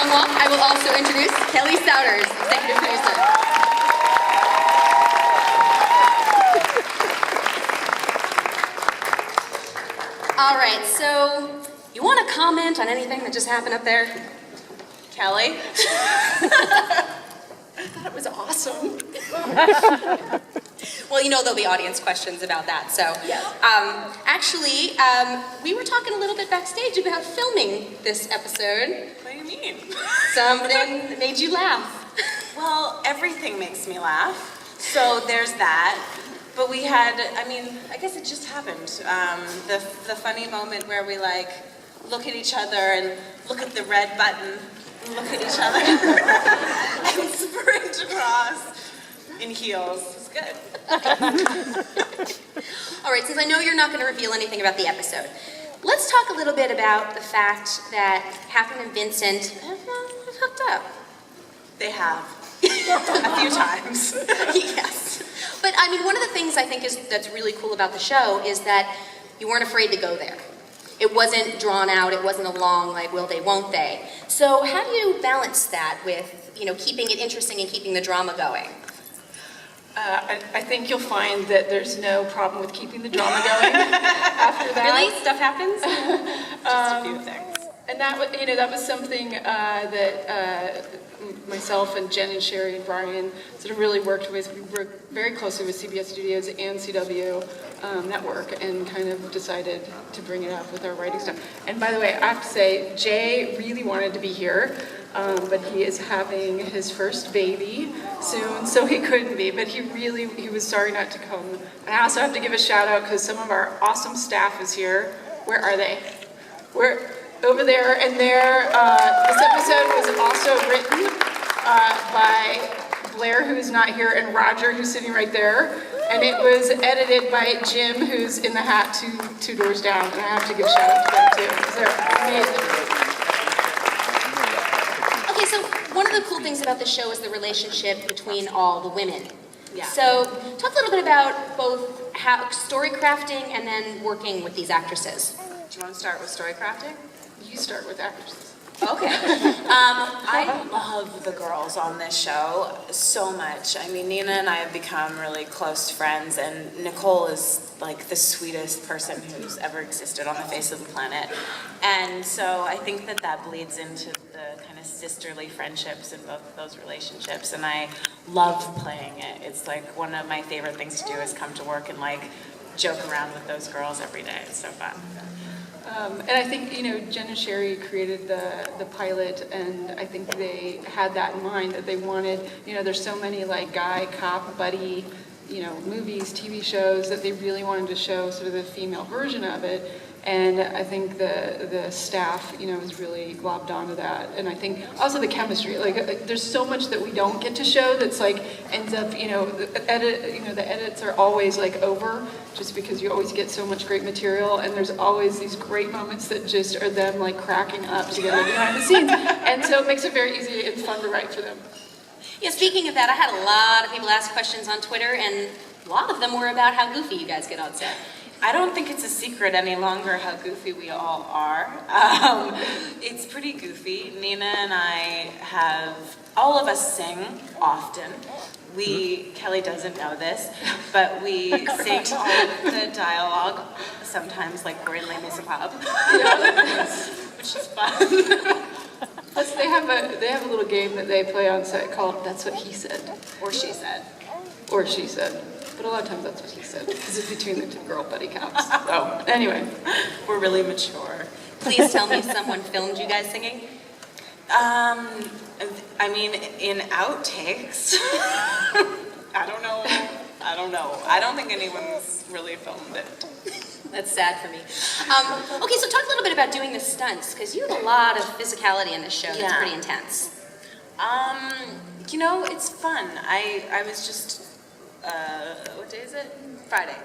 walk, I will also introduce Kelly Souders, executive producer. All right, so you want to comment on anything that just happened up there? Kelly? I thought it was awesome. Well, you know there'll be audience questions about that, so. Yeah. Actually, we were talking a little bit backstage about filming this episode. What do you mean? Something that made you laugh. Well, everything makes me laugh, so there's that. But we had, I guess it just happened. The funny moment where we like look at each other and look at the red button, look at each other, and sprint across in heels. It was good. All right, since I know you're not going to reveal anything about the episode, let's talk a little bit about the fact that Catherine and Vincent have hooked up. They have. A few times. Yes. But one of the things I think that's really cool about the show is that you weren't afraid to go there. It wasn't drawn out, it wasn't a long, like, will they, won't they. So how do you balance that with, keeping it interesting and keeping the drama going? I think you'll find that there's no problem with keeping the drama going after that. Really? Stuff happens? Just a few things. And that was something that myself and Jen and Sherry and Brian sort of really worked with. We worked very closely with CBS Studios and CW Network and kind of decided to bring it up with our writing stuff. And by the way, I have to say, Jay really wanted to be here, but he is having his first baby soon, so he couldn't be. But he was sorry not to come. And I also have to give a shout out because some of our awesome staff is here. Where are they? Over there, and this episode was also written by Blair, who's not here, and Roger, who's sitting right there, and it was edited by Jim, who's in the hat two doors down, and I have to give a shout out to them too, because they're amazing. Okay, so one of the cool things about the show is the relationship between all the women. Yeah. So talk a little bit about both story crafting and then working with these actresses. Do you want to start with story crafting? You start with actresses. Okay. I love the girls on this show so much. Nina and I have become really close friends, and Nicole is like the sweetest person who's ever existed on the face of the planet. And so I think that bleeds into the kind of sisterly friendships in both of those relationships, and I love playing it. It's like one of my favorite things to do is come to work and like joke around with those girls every day. It's so fun. And I think, Jen and Sherry created the pilot, and I think they had that in mind, that they wanted, there's so many like guy, cop, buddy, movies, TV shows, that they really wanted to show sort of the female version of it. And I think the staff, is really globbed onto that. And I think also the chemistry, like there's so much that we don't get to show that's like ends up, the edits are always like over, just because you always get so much great material, and there's always these great moments that just are them like cracking up together behind the scenes. And so it makes it very easy and fun to write for them. Yeah, speaking of that, I had a lot of people ask questions on Twitter, and a lot of them were about how goofy you guys get on set. I don't think it's a secret any longer how goofy we all are. It's pretty goofy. Nina and I all of us sing often. Kelly doesn't know this, but we sing all of the dialogue, sometimes like we're in Les Miserables, which is fun. Plus they have a little game that they play on set called That's What He Said. Or She Said. Or She Said. But a lot of times that's what he said, because it's between the two girl buddy cops. So, anyway. We're really mature. Please tell me someone filmed you guys singing. In outtakes. I don't know. I don't think anyone's really filmed it. That's sad for me. Okay, so talk a little bit about doing the stunts, because you have a lot of physicality in this show that's pretty intense. It's fun. I was just, what day is it?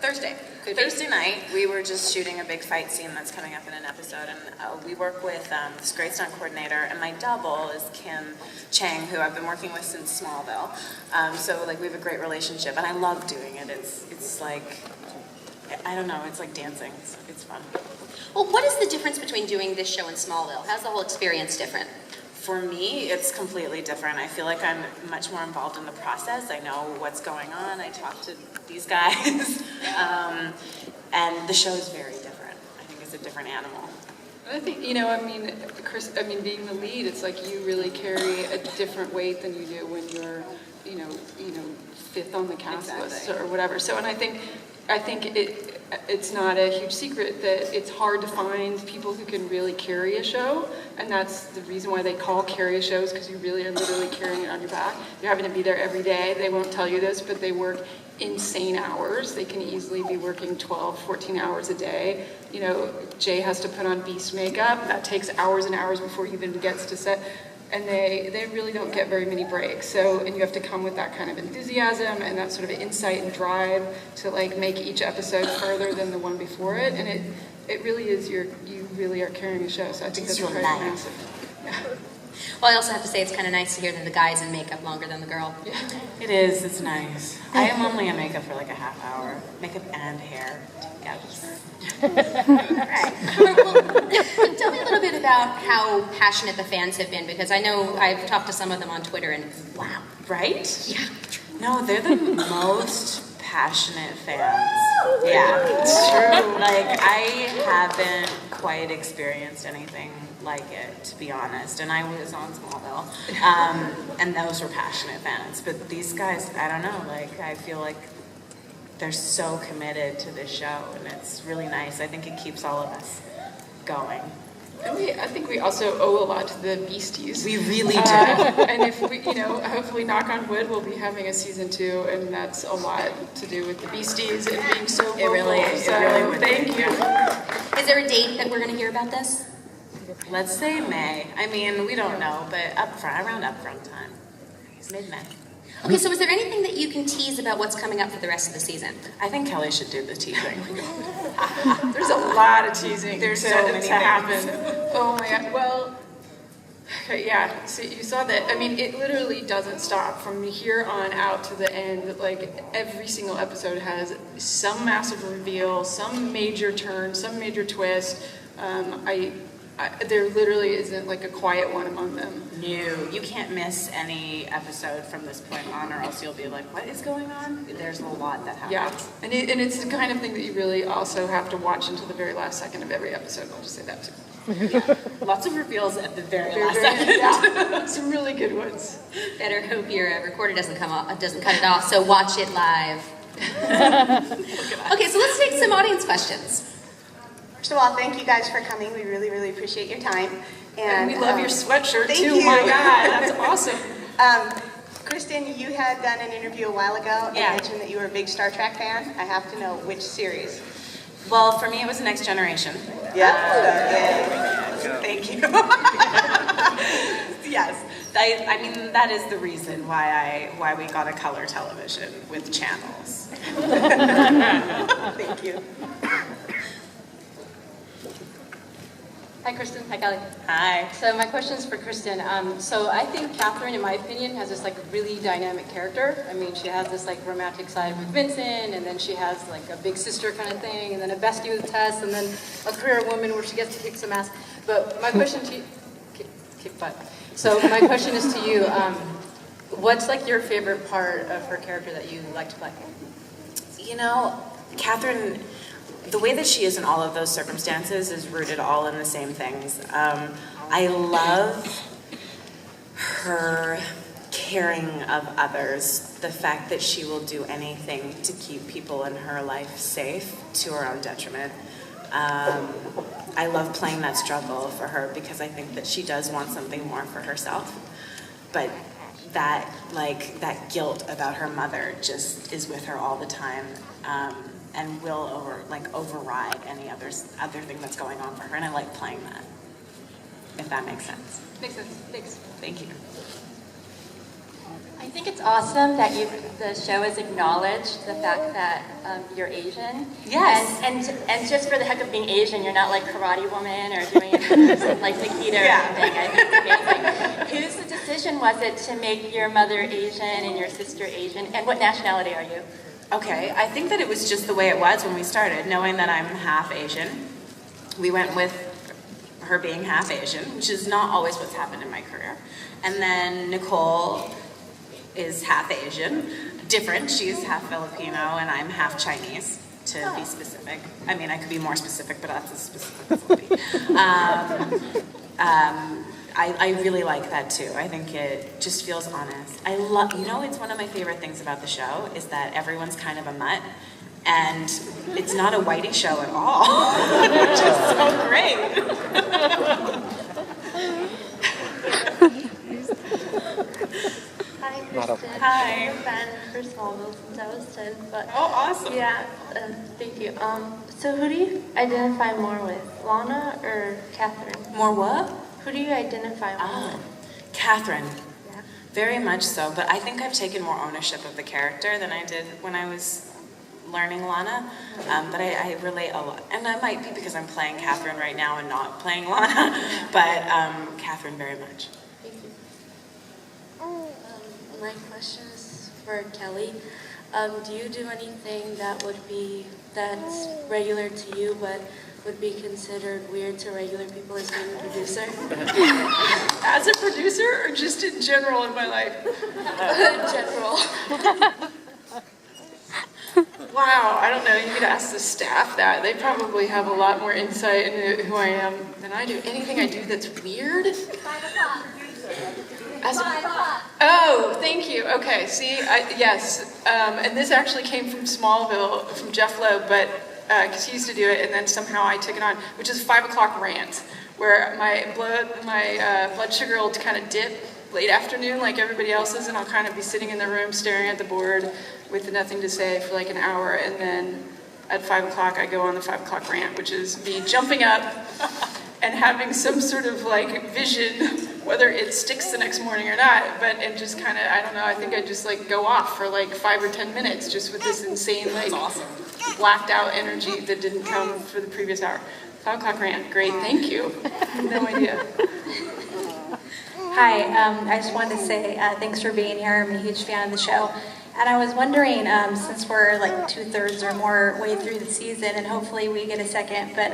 Thursday night, we were just shooting a big fight scene that's coming up in an episode, and we work with this great stunt coordinator, and my double is Kim Chang, who I've been working with since Smallville. So like we have a great relationship, and I love doing it. It's like, I don't know, it's like dancing. It's fun. Well, what is the difference between doing this show and Smallville? How's the whole experience different? For me, it's completely different. I feel like I'm much more involved in the process. I know what's going on. I talk to these guys. And the show is very different. I think it's a different animal. I think, Chris, being the lead, it's like you really carry a different weight than you do when you're, fifth on the cast list or whatever. So, and I think it's not a huge secret that it's hard to find people who can really carry a show, and that's the reason why they call carry shows, because you really are literally carrying it on your back. You're having to be there every day. They won't tell you this, but they work insane hours. They can easily be working 12, 14 hours a day. Jay has to put on Beast makeup. That takes hours and hours before he even gets to set. And they really don't get very many breaks. So, and you have to come with that kind of enthusiasm and that sort of insight and drive to like make each episode further than the one before it. And it really is you really are carrying a show. So I think that's quite massive. Yeah. Well, I also have to say it's kind of nice to hear that the guy's in makeup longer than the girl. Yeah. It is, it's nice. I am only in makeup for like a half hour. Makeup and hair together. All right. Well, tell me a little bit about how passionate the fans have been, because I know I've talked to some of them on Twitter, and wow. Right? Yeah. No, they're the most passionate fans. Yeah, it's true. Like, I haven't quite experienced anything like it, to be honest. And I was on Smallville, and those were passionate fans. But these guys, I don't know, like, I feel like they're so committed to this show, and it's really nice. I think it keeps all of us going. And I think we also owe a lot to the Beasties. We really do. And if we, hopefully, knock on wood, we'll be having a season 2, and that's a lot to do with the Beasties and being so vocal. It really would. Thank you. Is there a date that we're going to hear about this? Let's say May. I mean, we don't know, but around upfront time. Mid-May. Okay, so is there anything that you can tease about what's coming up for the rest of the season? I think Kelly should do the teasing. There's a lot of teasing There's to so many things. happen. Oh my God. Well, okay, yeah. So you saw that. I mean, it literally doesn't stop from here on out to the end. Like every single episode has some massive reveal, some major turn, some major twist. There literally isn't like a quiet one among them. No, you can't miss any episode from this point on, or else you'll be like, what is going on? There's a lot that happens. Yeah, and it's the kind of thing that you really also have to watch until the very last second of every episode. I'll just say that too. Lots of reveals at the very last second. Yeah, some really good ones. Better hope your recorder doesn't cut it off, so watch it live. Okay, so let's take some audience questions. First of all, thank you guys for coming. We really, really appreciate your time. And we love your sweatshirt thank too. you. My God, that's awesome. Kristin, you had done an interview a while ago and Yeah. mentioned that you were a big Star Trek fan. I have to know which series. Well, for me, it was Next Generation. Yeah. Thank you. Yes, I mean that is the reason why we got a color television with channels. Thank you. Hi, Kristin. Hi, Kelly. Hi. So my question is for Kristin. So I think Catherine, in my opinion, has this like really dynamic character. I mean, she has this like romantic side with Vincent, and then she has like a big sister kind of thing, and then a bestie with Tess, and then a career woman where she gets to kick some ass. But my question to you, kick butt. So my question is to you, what's like your favorite part of her character that you like to play? You know, Catherine, the way that she is in all of those circumstances is rooted all in the same things. I love her caring of others, the fact that she will do anything to keep people in her life safe to her own detriment. I love playing that struggle for her because I think that she does want something more for herself. But that guilt about her mother just is with her all the time. And will override any other thing that's going on for her, and I like playing that. If that makes sense. Makes sense. Thanks. Thank you. I think it's awesome that the show has acknowledged the fact that you're Asian. Yes. And just for the heck of being Asian, you're not like Karate Woman or doing it like Nikita or something. I think it's amazing. Whose decision was it to make your mother Asian and your sister Asian? And what nationality are you? Okay, I think that it was just the way it was when we started, knowing that I'm half Asian. We went with her being half Asian, which is not always what's happened in my career. And then Nicole is half Asian, different. She's half Filipino and I'm half Chinese, to be specific. I mean, I could be more specific, but that's as specific as I'll be. I really like that too. I think it just feels honest. I love, it's one of my favorite things about the show is that everyone's kind of a mutt, and it's not a whitey show at all, which is so great. Hi, Kristin. Hi. I'm a fan, first of all, since I was 10, but... Oh, awesome. Yeah, thank you. So who do you identify more with, Lana or Catherine? More what? Who do you identify more with? Catherine. Yeah. Very much so, but I think I've taken more ownership of the character than I did when I was learning Lana, but I relate a lot. And that might be because I'm playing Catherine right now and not playing Lana, but Catherine very much. Thank you. My question is for Kelly. Do you do anything that's regular to you, but would be considered weird to regular people as being a producer? As a producer or just in general in my life? In general. Wow, I don't know. You could ask the staff that. They probably have a lot more insight into who I am than I do. Anything I do that's weird? 5 o'clock. Oh, thank you. Okay, see, yes. And this actually came from Smallville, from Jeff Loeb, but because he used to do it, and then somehow I took it on, which is 5 o'clock rant, where my blood sugar will kind of dip late afternoon like everybody else's, and I'll kind of be sitting in the room staring at the board with nothing to say for like an hour, and then at 5 o'clock I go on the 5 o'clock rant, which is me jumping up and having some sort of like vision, whether it sticks the next morning or not, and just kind of, I don't know, I think I just like go off for like 5 or 10 minutes just with this insane like blacked out energy that didn't come for the previous hour. 5 o'clock rant, great, thank you. No idea. Hi, I just wanted to say thanks for being here. I'm a huge fan of the show. And I was wondering, since we're like 2/3 or more way through the season, and hopefully we get a second, but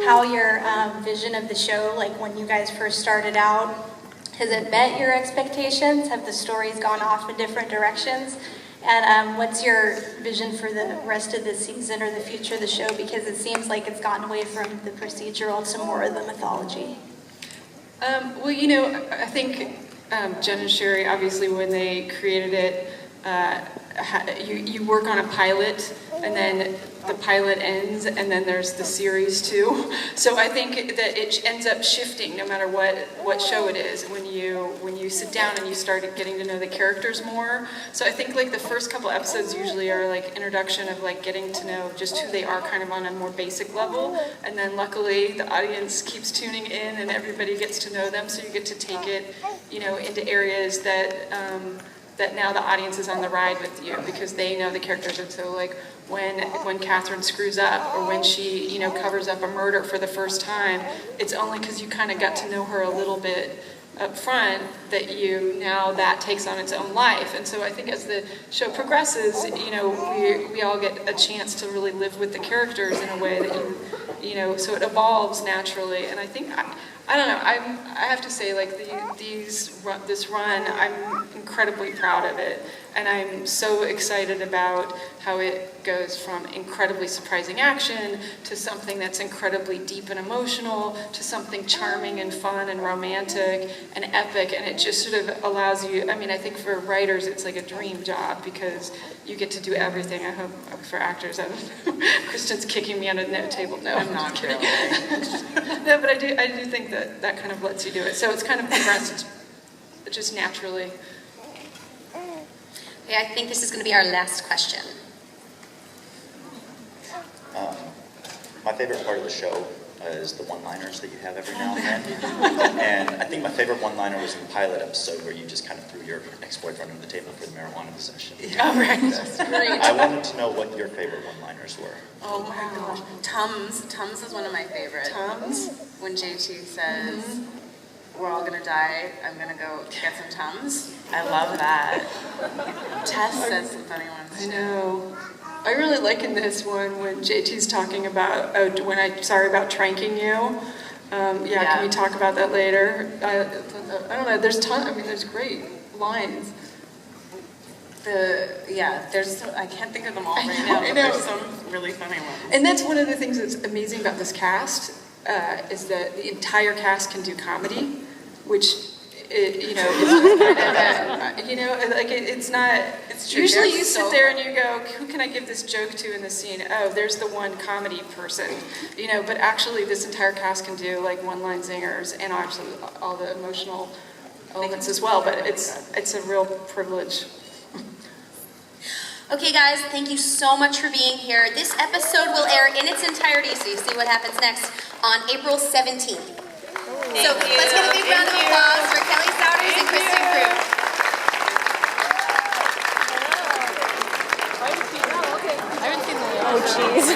how your vision of the show, like when you guys first started out, has it met your expectations? Have the stories gone off in different directions? And what's your vision for the rest of the season or the future of the show? Because it seems like it's gotten away from the procedural to more of the mythology. Well, I think Jen and Sherry, obviously, when they created it, you work on a pilot, and then the pilot ends, and then there's the series too. So I think that it ends up shifting no matter what show it is when you sit down and you start getting to know the characters more. So I think like the first couple episodes usually are like introduction of like getting to know just who they are kind of on a more basic level, and then luckily the audience keeps tuning in and everybody gets to know them, so you get to take it into areas that now the audience is on the ride with you because they know the characters. And so like when Catherine screws up or when she covers up a murder for the first time, it's only because you kind of got to know her a little bit up front that that takes on its own life. And so I think as the show progresses, we all get a chance to really live with the characters in a way that so it evolves naturally. And I think I don't know. I have to say, like this run, I'm incredibly proud of it, and I'm so excited about how it goes from incredibly surprising action to something that's incredibly deep and emotional to something charming and fun and romantic and epic, and it just sort of allows you. I mean, I think for writers, it's like a dream job because you get to do everything. I hope for actors, I don't know. Kristin's kicking me under the table. No, I'm not kidding. No, but I do think that kind of lets you do it. So it's kind of progressed just naturally. Okay, I think this is going to be our last question. My favorite part of the show is the one-liners that you have every now and then. And I think my favorite one-liner was in the pilot episode where you just kind of threw your ex-boyfriend under the table for the marijuana possession. Oh, right. That's great. I wanted to know what your favorite one-liners were. Oh my gosh. Tums is one of my favorites. Tums? When JT says, we're all gonna die, I'm gonna go get some Tums. I love that. Tess says some funny ones. I know. I really like in this one when JT's talking about, sorry about tranking you. Can we talk about that later? I don't know, there's there's great lines. I can't think of them all right now, but there's some really funny ones. And that's one of the things that's amazing about this cast, is that the entire cast can do comedy, which, is it's not, It's true. usually They're you so sit there and you go, who can I give this joke to in this scene? Oh, there's the one comedy person, but actually this entire cast can do like one-line zingers and actually all the emotional elements as well, but it's a real privilege. Okay, guys, thank you so much for being here. This episode will air in its entirety, so you see what happens next, on April 17th. So let's give a big round of applause for Kelly Souders and Kristin Kreuk. Oh, jeez.